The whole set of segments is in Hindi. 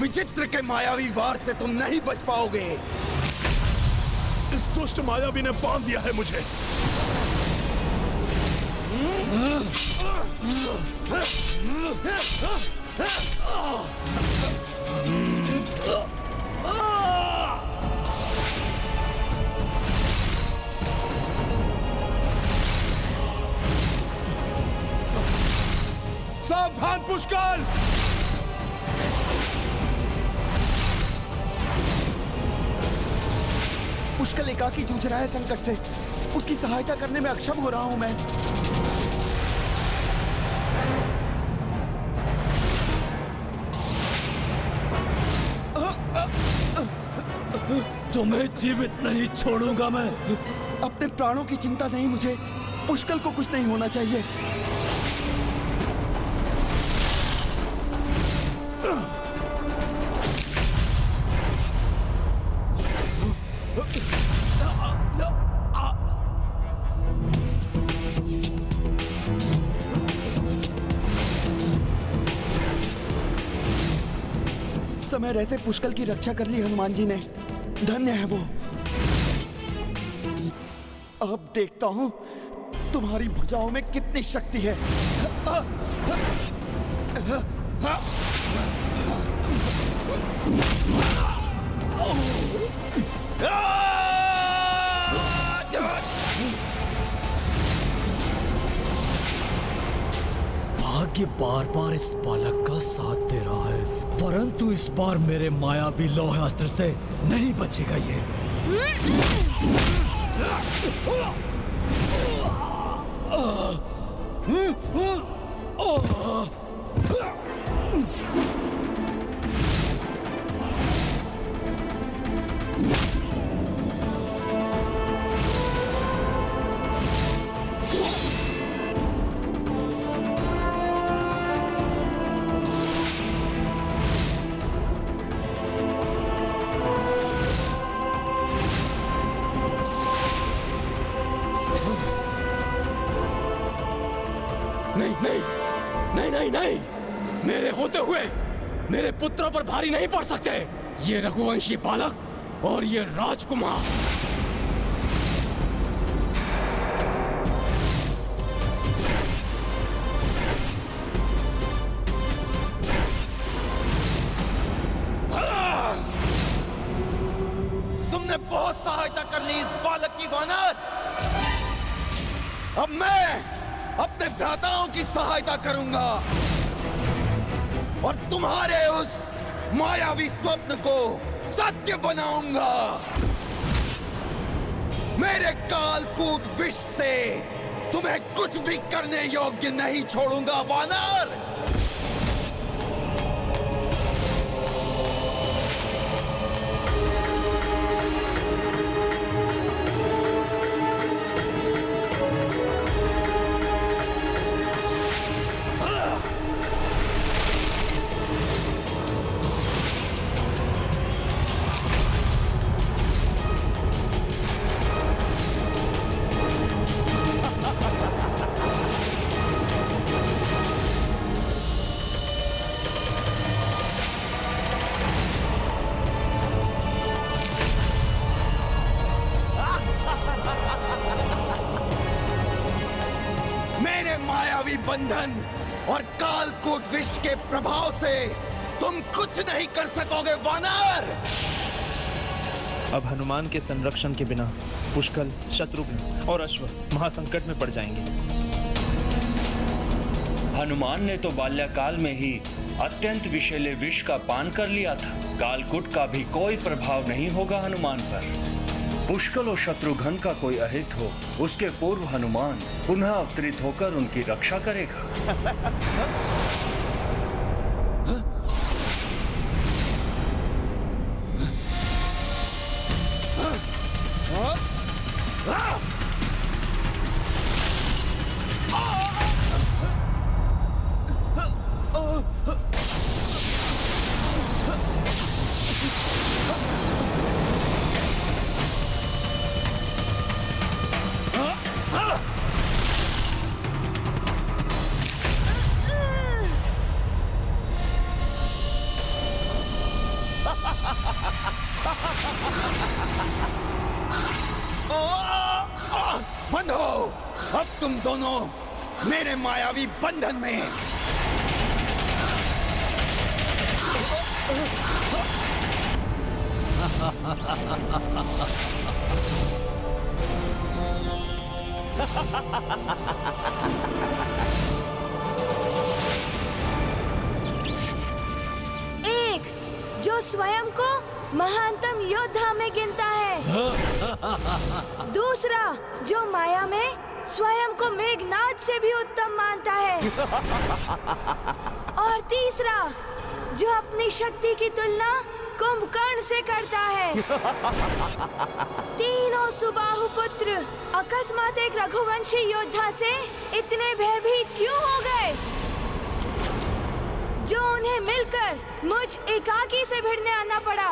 विचित्र के मायावी वार से तुम नहीं बच पाओगे। इस दुष्ट मायावी ने बांध दिया है मुझे। सावधान पुष्कल! पुष्कल एकाकी जूझ रहा है संकट से। उसकी सहायता करने में अक्षम हो रहा हूं मैं। तुम्हें जीवित नहीं छोड़ूंगा मैं। अपने प्राणों की चिंता नहीं मुझे, पुष्कल को कुछ नहीं होना चाहिए। समय रहते पुष्कल की रक्षा कर ली हनुमान जी ने, धन्य है वो। अब देखता हूं तुम्हारी भुजाओं में कितनी शक्ति है। भाग्य बार बार इस बालक का साथ दे रहा है, परंतु इस बार मेरे मायावी लौह अस्त्र से नहीं बचेगा ये। नहीं नहीं नहीं नहीं नहीं, मेरे होते हुए मेरे पुत्रों पर भारी नहीं पड़ सकते ये रघुवंशी बालक और ये राजकुमार। तुमने बहुत सहायता कर ली इस बालक की वानर। अब मैं अपने भ्राताओं की सहायता करूंगा और तुम्हारे उस मायावी स्वप्न को सत्य बनाऊंगा। मेरे कालकूट विष से तुम्हें कुछ भी करने योग्य नहीं छोड़ूंगा वानर। बंधन और कालकूट विष के प्रभाव से तुम कुछ नहीं कर सकोगे वानर। अब हनुमान के संरक्षण के बिना पुष्कल, शत्रुघ्न और अश्व महासंकट में पड़ जाएंगे। हनुमान ने तो बाल्यकाल में ही अत्यंत विषैले विष का पान कर लिया था। कालकूट का भी कोई प्रभाव नहीं होगा हनुमान पर। पुष्कल और शत्रुघ्न का कोई अहित हो, उसके पूर्व हनुमान पुनः अवतरित होकर उनकी रक्षा करेगा। बांधो। अब तुम दोनों मेरे मायावी बंधन में। एक जो स्वयं को महानतम योद्धा में गिनता है। दूसरा जो माया में स्वयं को मेघनाद से भी उत्तम मानता है। और तीसरा जो अपनी शक्ति की तुलना कुंभकर्ण से करता है। तीनों सुबाहु पुत्र अकस्मात एक रघुवंशी योद्धा से इतने भयभीत क्यों हो गए जो उन्हें मिलकर मुझ एकाकी से भिड़ने आना पड़ा।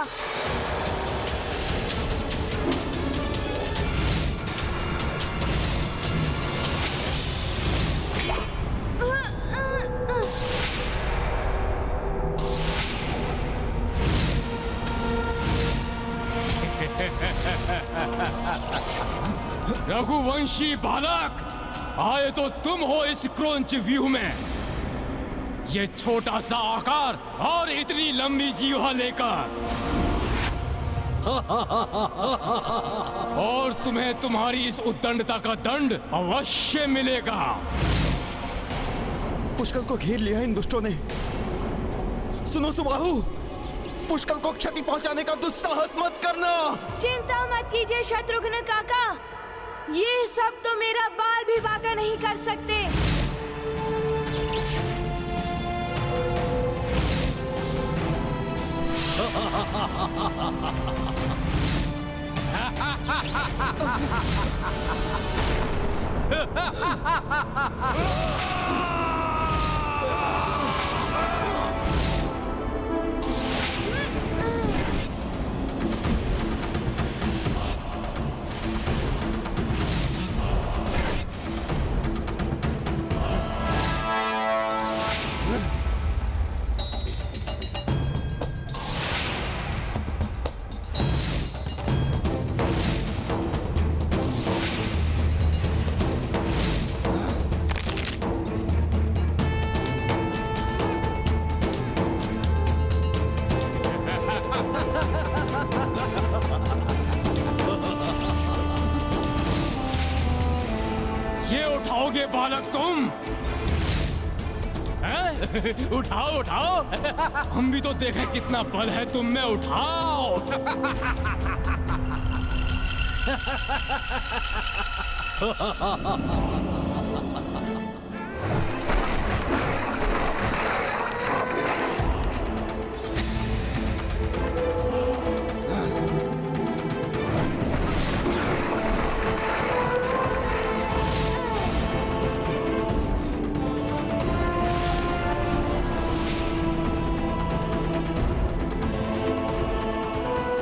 रघुवंशी बालक, आए तो तुम हो इस क्रौंच व्यूह में। ये छोटा सा आकार और इतनी लंबी जीवा लेकर और तुम्हें तुम्हारी इस उद्दंडता का दंड अवश्य मिलेगा। पुष्कल को घेर लिया इन दुष्टों ने। सुनो सुबाहु, पुष्कल को क्षति पहुंचाने का दुस्साहस मत करना। चिंता मत कीजिए शत्रुघ्न काका, ये सब तो मेरा बाल भी बांका नहीं कर सकते। ये उठाओगे बालक तुम? हैं? उठाओ उठाओ, हम भी तो देखें कितना बल है तुम में। उठाओ।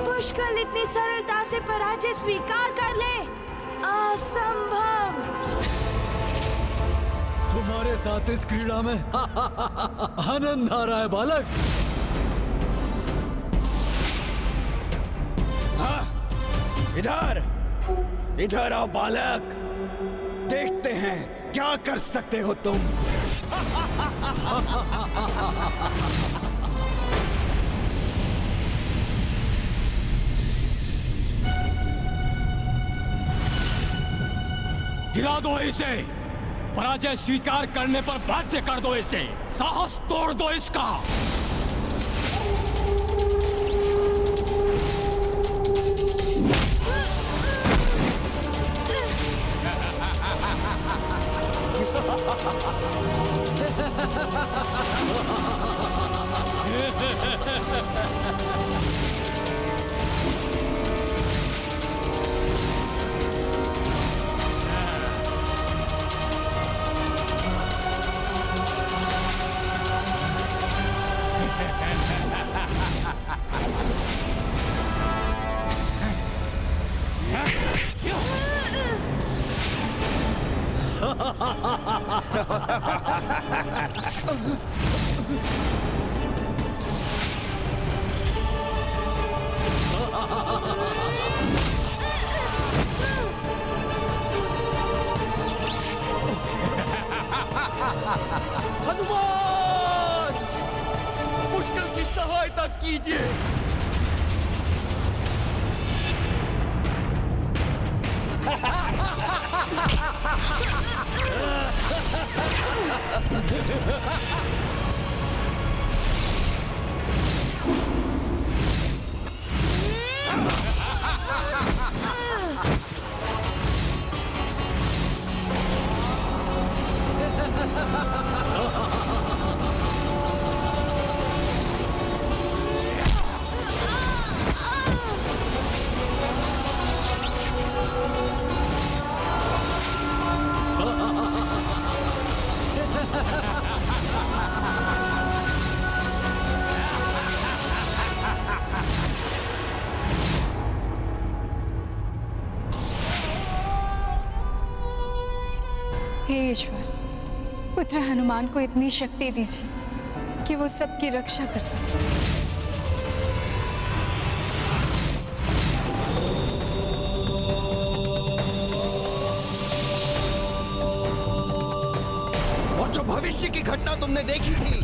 पुष्कल इतनी सरलता से पराजय स्वीकार कर ले? असंभव। तुम्हारे साथ इस क्रीड़ा में आनंद आ रहा है बालक। इधर इधर आओ बालक, देखते हैं क्या कर सकते हो तुम। गिरा दो इसे, पराजय स्वीकार करने पर बाध्य कर दो इसे, साहस तोड़ दो इसका। ऐसा कीजिए। हे ईश्वर, पुत्र हनुमान को इतनी शक्ति दीजिए कि वो सबकी रक्षा कर सके। और जो भविष्य की घटना तुमने देखी थी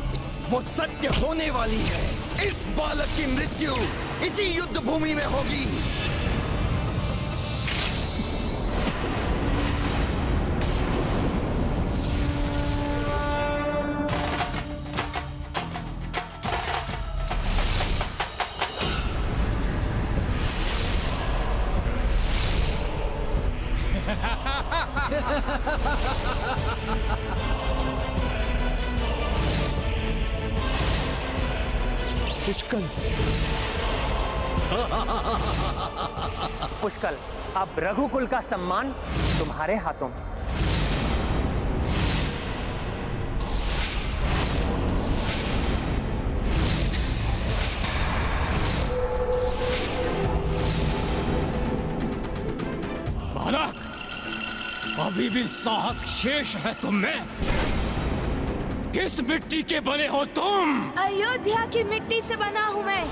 वो सत्य होने वाली है। इस बालक की मृत्यु इसी युद्ध भूमि में होगी। पुष्कल, अब रघुकुल का सम्मान तुम्हारे हाथों में। बालक, अभी भी साहस शेष है तुम में। किस मिट्टी के बने हो तुम? अयोध्या की मिट्टी से बना हूँ मैं,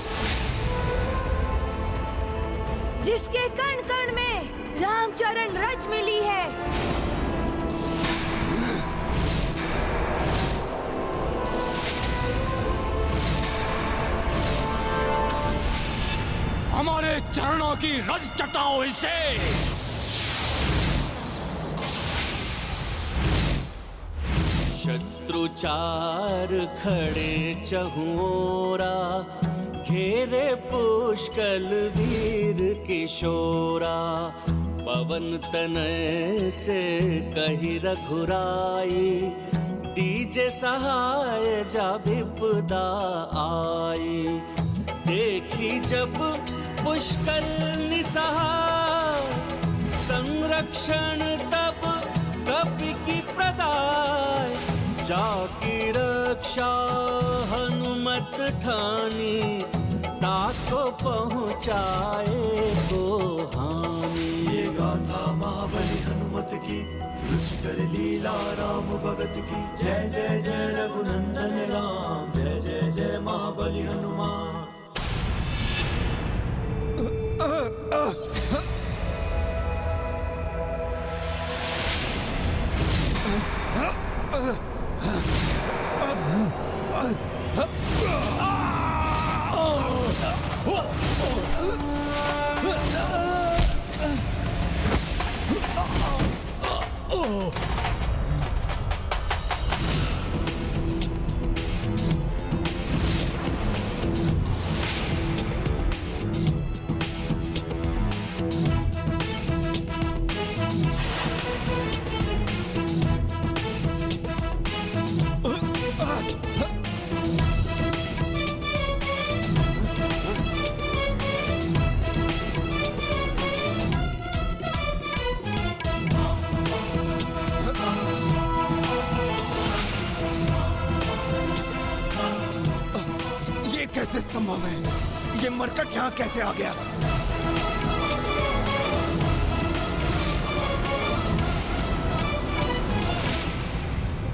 जिसके कण कण में रामचरण रज मिली है। हमारे चरणों की रज चटाओ इसे। शत्रुचार खड़े चहुओरा, घेरे पुष्कल वीर किशोरा। पवन तनय से कही रघुराई, दीजे सहाय जा विपदा आई। देखी जब पुष्कल निसहाय, संरक्षण तब कपि की प्रदाय। जाकी रक्षा हनुमत ठानी, ताको पहुँचाए को हानि। ये गाथा महाबली हनुमत की, रुचिकर लीला राम भगत की। जय जय जय रघुनंदन राम, जय जय जय महाबली हनुमान। कैसे संभव है? ये मरकट यहाँ कैसे आ गया?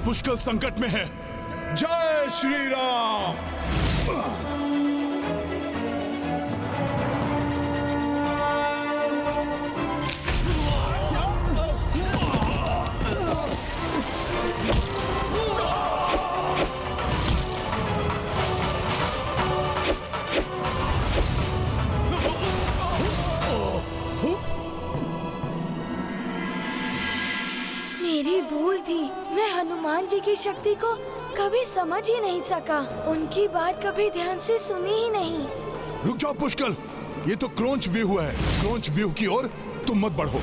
पुष्कल संकट में है। जय श्री राम। की शक्ति को कभी समझ ही नहीं सका। उनकी बात कभी ध्यान से सुनी ही नहीं। रुक जाओ पुष्कल, ये तो क्रोंच व्यूह है। क्रोंच व्यूह की ओर तुम मत बढ़ो।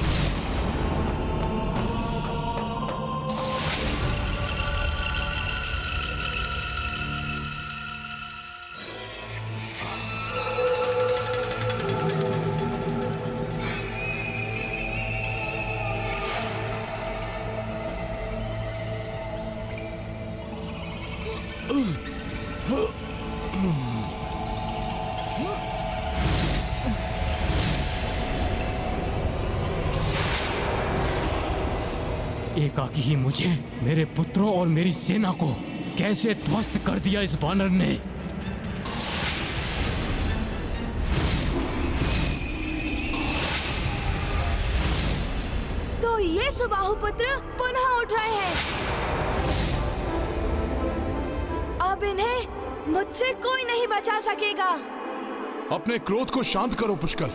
एकाकी ही मुझे, मेरे पुत्रों और मेरी सेना को कैसे ध्वस्त कर दिया इस वानर ने। तो ये सुबाहु पुत्र पुनः उठ रहे हैं। अब इन्हें मुझसे कोई नहीं बचा सकेगा। अपने क्रोध को शांत करो पुष्कल।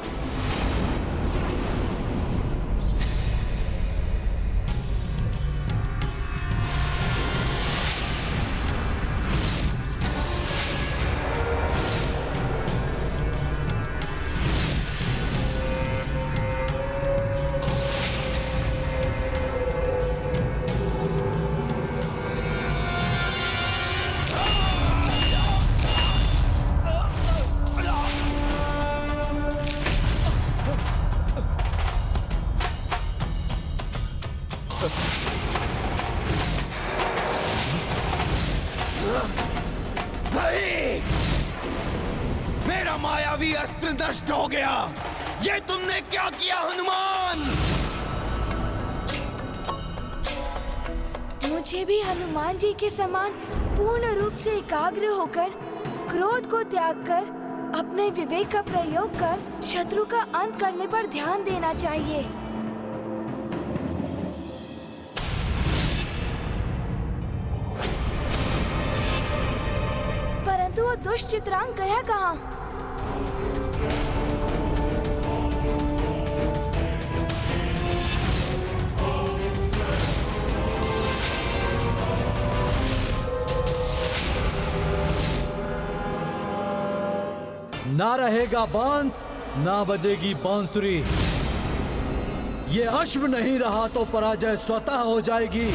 नहीं! मेरा मायावी अस्त्र नष्ट हो गया। ये तुमने क्या किया हनुमान? मुझे भी हनुमान जी के समान पूर्ण रूप से एकाग्र होकर, क्रोध को त्याग कर, अपने विवेक का प्रयोग कर शत्रु का अंत करने पर ध्यान देना चाहिए। परंतु वो दुष्ट चित्रांग गया कहाँ? ना रहेगा बांस, ना बजेगी बांसुरी। ये अश्व नहीं रहा तो पराजय स्वतः हो जाएगी।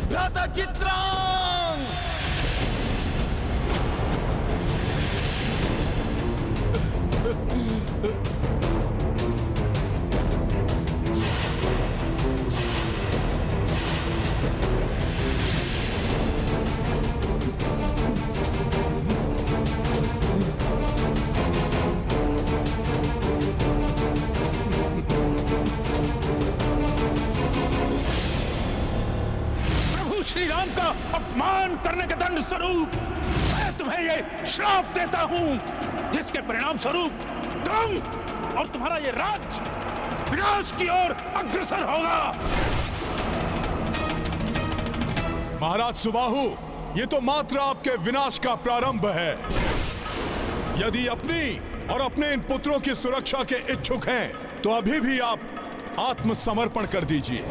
भ्राता चित्रांग! श्री राम का अपमान करने के दंड स्वरूप मैं तुम्हें ये श्राप देता हूं, जिसके परिणाम स्वरूप तुम और तुम्हारा ये राज्य विनाश की ओर अग्रसर होगा। महाराज सुबाहु, ये तो मात्र आपके विनाश का प्रारंभ है। यदि अपनी और अपने इन पुत्रों की सुरक्षा के इच्छुक हैं तो अभी भी आप आत्मसमर्पण कर दीजिए।